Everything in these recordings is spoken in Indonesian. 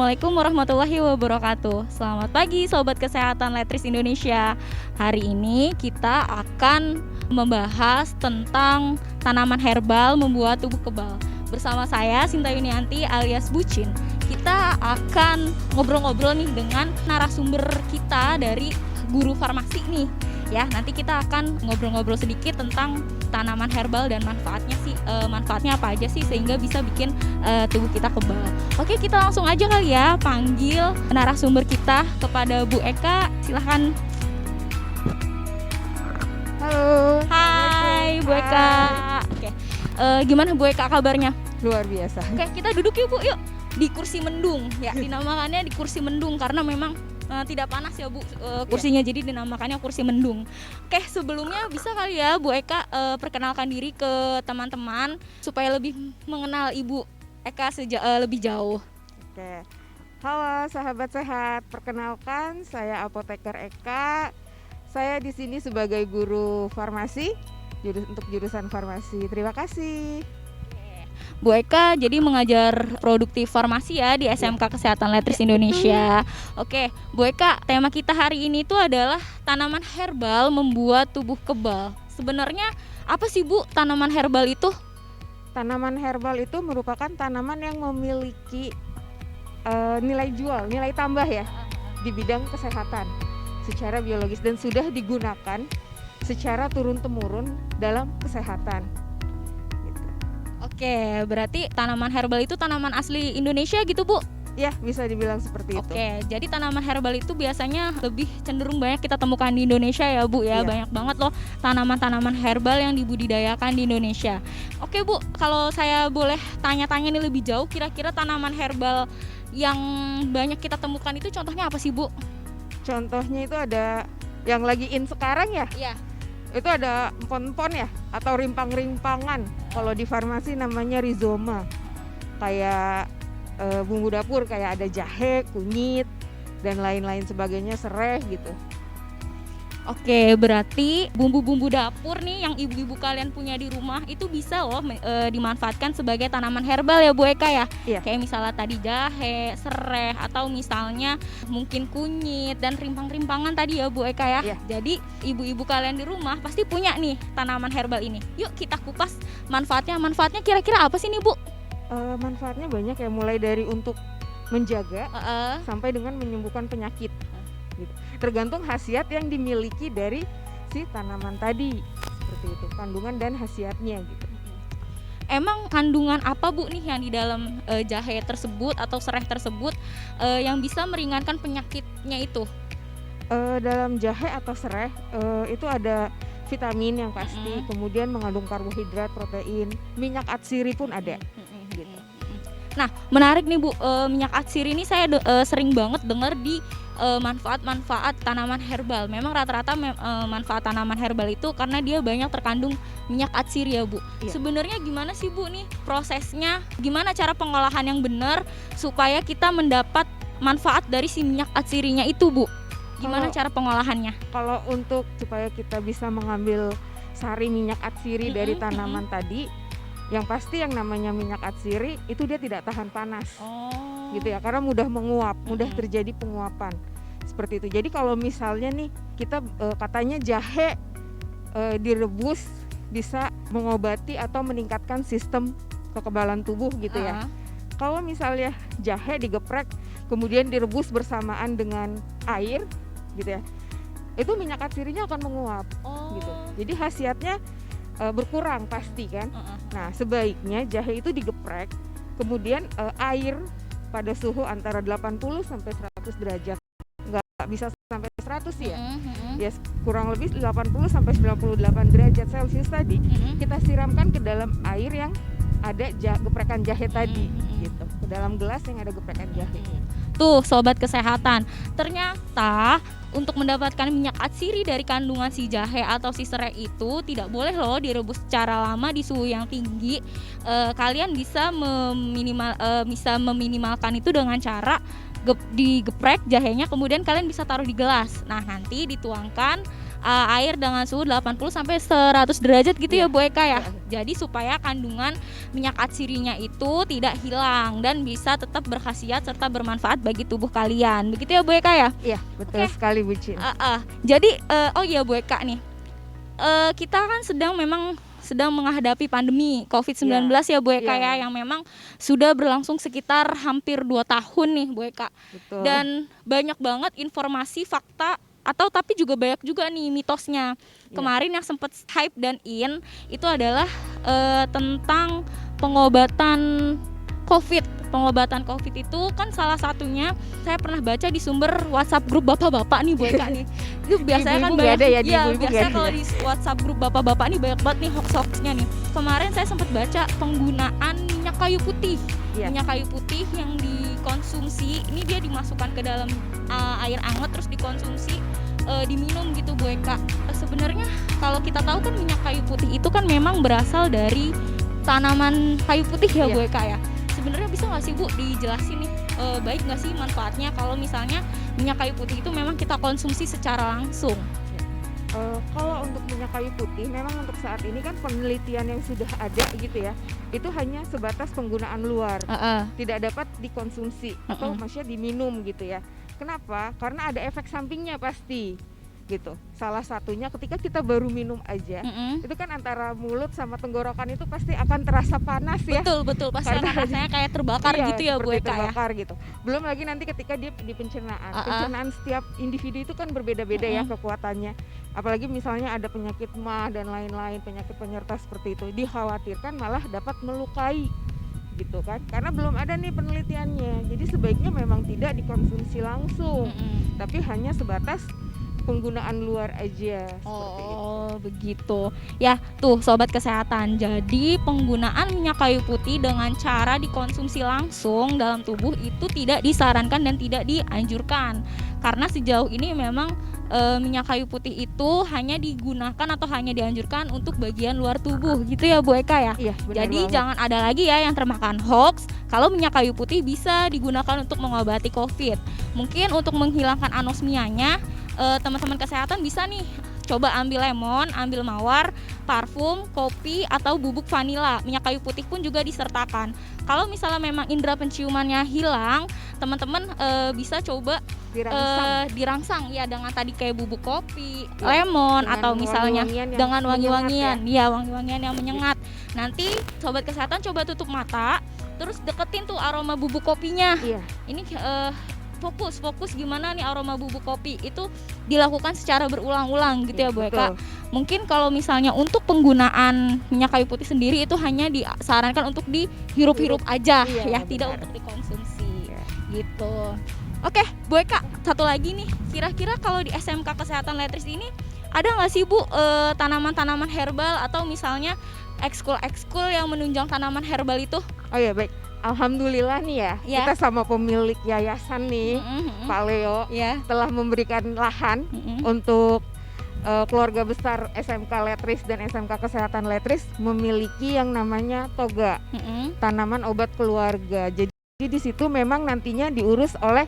Assalamualaikum warahmatullahi wabarakatuh. Selamat pagi Sobat Kesehatan Letris Indonesia. Hari ini kita akan membahas tentang tanaman herbal membuat tubuh kebal. Bersama saya Sinta Yunianti alias Bucin. Kita akan ngobrol-ngobrol nih dengan narasumber kita dari guru farmasi nih. Ya, nanti kita akan ngobrol-ngobrol sedikit tentang tanaman herbal dan manfaatnya apa aja sih sehingga bisa bikin tubuh kita kebal. Oke, kita langsung aja kali ya panggil narasumber kita kepada Bu Eka. Silahkan. Halo. Hai Bu Eka. Oke, gimana Bu Eka kabarnya? Luar biasa. Oke, kita duduk yuk Bu, yuk di kursi mendung. Ya, dinamakannya di kursi mendung karena memang tidak panas ya Bu kursinya, jadi dinamakannya kursi mendung. Oke, sebelumnya bisa kali ya Bu Eka perkenalkan diri ke teman-teman supaya lebih mengenal Ibu Eka lebih jauh. Oke. Halo sahabat sehat, perkenalkan saya Apoteker Eka. Saya di sini sebagai guru farmasi untuk jurusan farmasi. Terima kasih. Bu Eka jadi mengajar produktif farmasi ya di SMK Kesehatan Letris Indonesia. Oke, Bu Eka, tema kita hari ini tuh adalah tanaman herbal membuat tubuh kebal. Sebenarnya apa sih Bu tanaman herbal itu? Tanaman herbal itu merupakan tanaman yang memiliki nilai jual, nilai tambah ya di bidang kesehatan secara biologis dan sudah digunakan secara turun-temurun dalam kesehatan. Oke, berarti tanaman herbal itu tanaman asli Indonesia gitu Bu? Ya, bisa dibilang seperti itu. Oke, jadi tanaman herbal itu biasanya lebih cenderung banyak kita temukan di Indonesia ya Bu ya. Iya. Banyak banget loh tanaman-tanaman herbal yang dibudidayakan di Indonesia. Oke Bu, kalau saya boleh tanya-tanya nih lebih jauh, kira-kira tanaman herbal yang banyak kita temukan itu contohnya apa sih Bu? Contohnya itu ada yang lagi in sekarang ya. Iya. Itu ada empon-empon ya atau rimpang-rimpangan. Kalau di farmasi namanya rizoma. Kayak bumbu dapur kayak ada jahe, kunyit dan lain-lain sebagainya, serai gitu. Oke, berarti bumbu-bumbu dapur nih yang ibu-ibu kalian punya di rumah itu bisa loh dimanfaatkan sebagai tanaman herbal ya Bu Eka ya? Iya. Kayak misalnya tadi jahe, serai, atau misalnya mungkin kunyit dan rimpang-rimpangan tadi ya Bu Eka ya? Iya. Jadi ibu-ibu kalian di rumah pasti punya nih tanaman herbal ini. Yuk kita kupas manfaatnya. Manfaatnya kira-kira apa sih nih Bu? Manfaatnya banyak ya, mulai dari untuk menjaga sampai dengan menyembuhkan penyakit. Gitu. Tergantung khasiat yang dimiliki dari si tanaman tadi, seperti itu, kandungan dan khasiatnya gitu. Emang kandungan apa Bu nih yang di dalam jahe tersebut atau serai tersebut yang bisa meringankan penyakitnya itu? Dalam jahe atau serai itu ada vitamin yang pasti, kemudian mengandung karbohidrat, protein, minyak atsiri pun ada. Gitu. Nah, menarik nih Bu, minyak atsiri ini saya sering banget dengar di manfaat-manfaat tanaman herbal. Memang rata-rata manfaat tanaman herbal itu karena dia banyak terkandung minyak atsiri ya Bu. Iya. Sebenarnya gimana sih Bu nih prosesnya? Gimana cara pengolahan yang benar supaya kita mendapat manfaat dari si minyak atsirinya itu Bu? Gimana cara pengolahannya? Kalau untuk supaya kita bisa mengambil sari minyak atsiri dari tanaman tadi, yang pasti yang namanya minyak atsiri itu dia tidak tahan panas. Gitu ya, karena mudah menguap, mudah terjadi penguapan seperti itu. Jadi kalau misalnya nih kita katanya jahe direbus bisa mengobati atau meningkatkan sistem kekebalan tubuh gitu ya. Kalau misalnya jahe digeprek kemudian direbus bersamaan dengan air gitu ya, itu minyak atsirinya akan menguap gitu. Jadi khasiatnya berkurang pasti kan. Nah, sebaiknya jahe itu digeprek kemudian air pada suhu antara 80 sampai 100 derajat. Nggak bisa sampai 100 ya. Ya kurang lebih 80 sampai 98 derajat Celcius tadi. Kita siramkan ke dalam air yang ada geprekan jahe tadi gitu. Ke dalam gelas yang ada geprekan jahe. Tuh sobat kesehatan, ternyata untuk mendapatkan minyak atsiri dari kandungan si jahe atau si serai itu tidak boleh loh direbus secara lama di suhu yang tinggi. Kalian bisa meminimalkan itu dengan cara digeprek jahenya, kemudian kalian bisa taruh di gelas. Nah, nanti dituangkan air dengan suhu 80 sampai 100 derajat gitu ya Bu Eka ya. Iya. Jadi supaya kandungan minyak atsirinya itu tidak hilang dan bisa tetap berkhasiat serta bermanfaat bagi tubuh kalian. Begitu ya Bu Eka ya? Iya, betul sekali Bu Cin. Jadi oh iya Bu Eka nih. Kita kan sedang menghadapi pandemi COVID-19 ya Bu Eka ya, yang memang sudah berlangsung sekitar hampir 2 tahun nih Bu Eka. Betul. Dan banyak banget informasi, fakta, atau tapi juga banyak juga nih mitosnya. Kemarin yang sempat hype dan in itu adalah tentang pengobatan Pengobatan COVID itu kan salah satunya saya pernah baca di sumber WhatsApp grup bapak-bapak nih Bu Eka nih. Itu biasanya kan banyak biasa kalau di WhatsApp grup bapak-bapak nih banyak banget nih hoax-hoaxnya nih. Kemarin saya sempat baca penggunaan minyak kayu putih. Minyak kayu putih yang dikonsumsi ini dia dimasukkan ke dalam air hangat terus dikonsumsi, diminum gitu Bu Eka. Sebenarnya kalau kita tahu kan minyak kayu putih itu kan memang berasal dari tanaman kayu putih ya Bu Eka ya. Sebenarnya bisa nggak sih Bu dijelasin nih baik nggak sih manfaatnya kalau misalnya minyak kayu putih itu memang kita konsumsi secara langsung? Kalau untuk minyak kayu putih memang untuk saat ini kan penelitian yang sudah ada gitu ya, itu hanya sebatas penggunaan luar, tidak dapat dikonsumsi atau maksudnya diminum gitu ya. Kenapa? Karena ada efek sampingnya pasti gitu. Salah satunya ketika kita baru minum aja, itu kan antara mulut sama tenggorokan itu pasti akan terasa panas ya. Betul, pasti akan rasanya kayak terbakar gitu ya Bu Eka ya. Terbakar gitu. Belum lagi nanti ketika dia di pencernaan. Pencernaan setiap individu itu kan berbeda-beda ya kekuatannya. Apalagi misalnya ada penyakit MAH dan lain-lain, penyakit penyerta seperti itu, dikhawatirkan malah dapat melukai gitu kan, karena belum ada nih penelitiannya. Jadi sebaiknya memang tidak dikonsumsi langsung, tapi hanya sebatas penggunaan luar aja. Begitu ya tuh sobat kesehatan. Jadi penggunaan minyak kayu putih dengan cara dikonsumsi langsung dalam tubuh itu tidak disarankan dan tidak dianjurkan, karena sejauh ini memang minyak kayu putih itu hanya digunakan atau hanya dianjurkan untuk bagian luar tubuh gitu ya Bu Eka ya. Jadi jangan ada lagi ya yang termakan hoax kalau minyak kayu putih bisa digunakan untuk mengobati COVID. Mungkin untuk menghilangkan anosmianya, teman-teman kesehatan bisa nih coba ambil lemon, ambil mawar, parfum, kopi, atau bubuk vanila. Minyak kayu putih pun juga disertakan. Kalau misalnya memang indera penciumannya hilang, teman-teman bisa coba dirangsang ya dengan tadi kayak bubuk kopi, lemon, atau misalnya dengan wangi-wangian ya wangi-wangian yang menyengat. Nanti sobat kesehatan coba tutup mata, terus deketin tuh aroma bubuk kopinya. Ini fokus gimana nih aroma bubuk kopi itu dilakukan secara berulang-ulang gitu ya Bu Eka. Mungkin kalau misalnya untuk penggunaan minyak kayu putih sendiri itu hanya disarankan untuk dihirup-hirup aja ya, tidak untuk dikonsumsi gitu. Oke Bu Eka, satu lagi nih, kira-kira kalau di SMK Kesehatan Letris ini ada nggak sih Bu tanaman-tanaman herbal atau misalnya ekskul yang menunjang tanaman herbal itu? Oh ya baik. Alhamdulillah nih ya, kita sama pemilik yayasan nih, Pak Leo, telah memberikan lahan untuk keluarga besar SMK Letris dan SMK Kesehatan Letris memiliki yang namanya toga, tanaman obat keluarga. Jadi di situ memang nantinya diurus oleh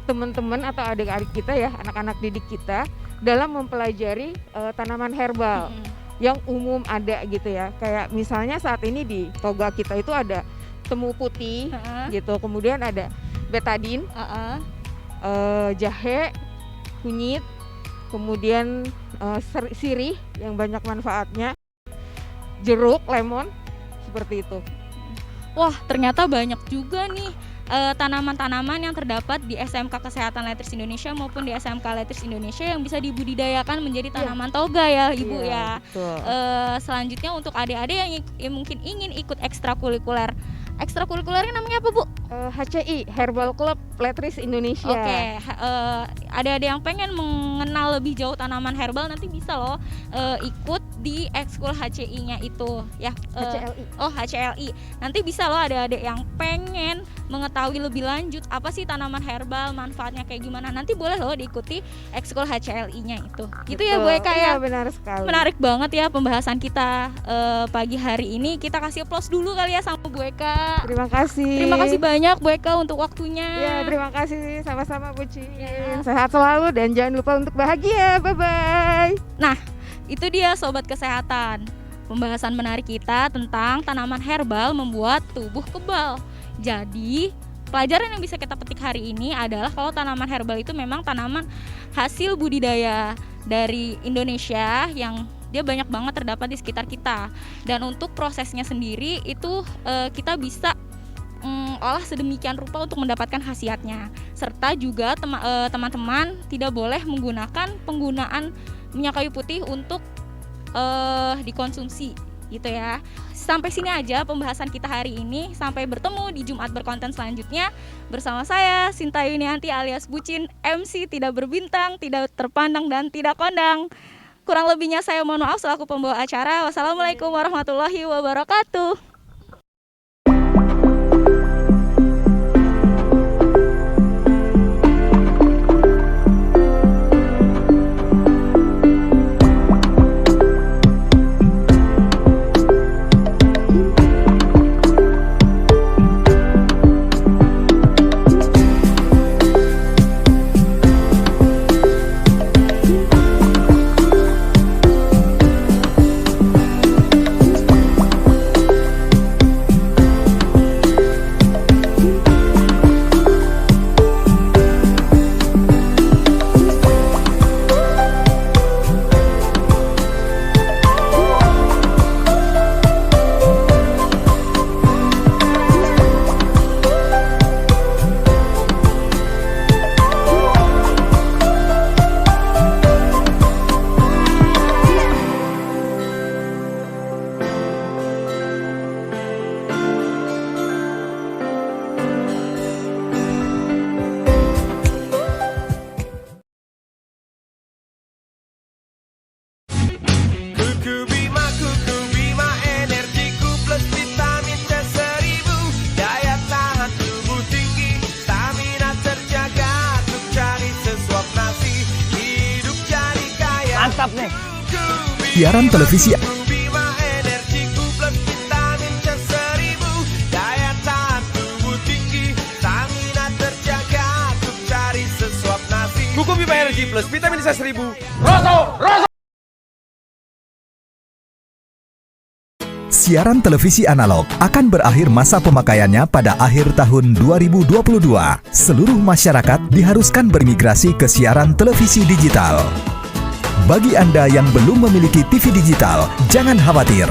teman-teman atau adik-adik kita ya, anak-anak didik kita dalam mempelajari tanaman herbal yang umum ada gitu ya. Kayak misalnya saat ini di toga kita itu ada temu putih gitu, kemudian ada betadin, jahe, kunyit, kemudian sirih yang banyak manfaatnya, jeruk, lemon, seperti itu. Wah, ternyata banyak juga nih tanaman-tanaman yang terdapat di SMK Kesehatan Letris Indonesia maupun di SMK Letris Indonesia yang bisa dibudidayakan menjadi tanaman toga ya Ibu ya. Selanjutnya untuk adik-adik yang mungkin ingin ikut ekstrakurikuler. Ekstrakurikulernya namanya apa Bu? HCI, Herbal Club Letris Indonesia. Oke, ada yang pengen mengenal lebih jauh tanaman herbal nanti bisa loh ikut di ekskul HCI-nya itu ya. HCLI. HCLI. Nanti bisa loh adik-adik yang pengen mengetahui lebih lanjut apa sih tanaman herbal, manfaatnya kayak gimana. Nanti boleh loh diikuti ekskul HCLI-nya itu. Gitu ya Bu Eka ya. Iya, benar sekali. Menarik banget ya pembahasan kita pagi hari ini. Kita kasih aplaus dulu kali ya sama Bu Eka. Terima kasih. Terima kasih banyak Bu Eka untuk waktunya. Ya, terima kasih sama-sama Bu Cin. Ya. Sehat selalu dan jangan lupa untuk bahagia. Bye-bye. Nah, itu dia Sobat Kesehatan. Pembahasan menarik kita tentang tanaman herbal membuat tubuh kebal. Jadi, pelajaran yang bisa kita petik hari ini adalah kalau tanaman herbal itu memang tanaman hasil budidaya dari Indonesia yang dia banyak banget terdapat di sekitar kita. Dan untuk prosesnya sendiri itu kita bisa olah sedemikian rupa untuk mendapatkan khasiatnya. Serta juga teman-teman tidak boleh menggunakan penggunaan minyak kayu putih untuk dikonsumsi gitu ya. Sampai sini aja pembahasan kita hari ini. Sampai bertemu di Jumat Berkonten selanjutnya bersama saya Sinta Yunianti alias Bucin, MC tidak berbintang, tidak terpandang dan tidak kondang. Kurang lebihnya saya mohon maaf selaku pembawa acara. Wassalamualaikum warahmatullahi wabarakatuh. Mantap nih. Siaran televisi Kuku Bima Energi Plus Vitamin C1000. Roso. Siaran televisi analog akan berakhir masa pemakaiannya pada akhir tahun 2022. Seluruh masyarakat diharuskan bermigrasi ke siaran televisi digital. Bagi Anda yang belum memiliki TV digital, jangan khawatir.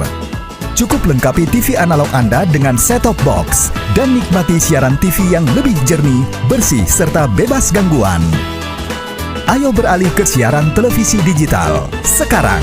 Cukup lengkapi TV analog Anda dengan set-top box dan nikmati siaran TV yang lebih jernih, bersih, serta bebas gangguan. Ayo beralih ke siaran televisi digital sekarang.